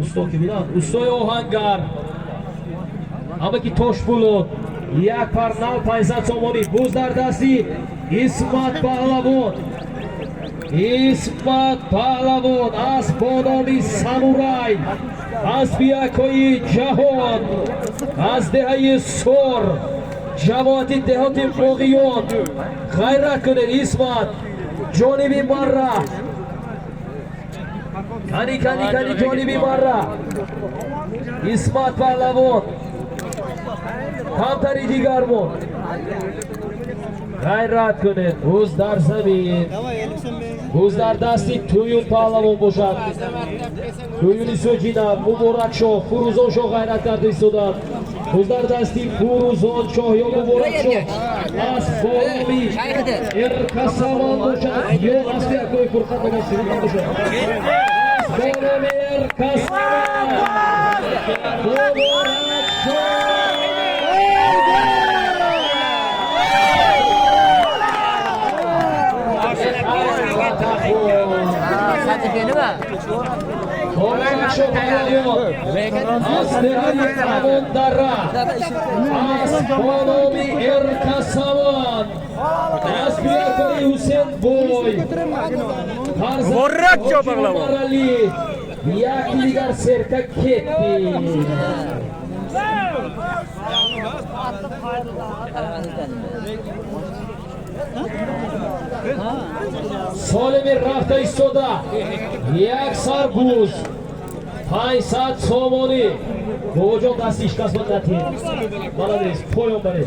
Usto ki bilan Ustoy Ohangar Amaki Toshbulut یک پرنال 500 سومونی بوز در دستی اسمت پهلوان از بانامی سامورای از بیاکوی جهان از دهه سور جوانی دهاتی موقیون خیرات کنه اسمت جانبی مرا کانی جانبی مرا اسمت پهلوان کمتری دیگرمون غیرت کنه بوز در زمین بوز در دستی تویون پهلوان باشد تویونی سوچیدن مبارک شاه فروزان شاه غیرت کرده ایستادن بوز در دستی فروزان شاه یا مبارک شاه از بالامی ارکسوان باشد یا از بیاکوی فرقت بگه شروع باشد از بالامی ارکسوان مبارک شاه مبارک شو پهلوان از دهه سمندره از بانامی ارکسوان از بیاکوی حسین بوی مبارک شو پهلوان یک دیگر سرکه کتی سالمی رفته ایستاده یک سر بوز 500 سومونی بوجا دستیش کسبت نتیم مالادیست پایان برید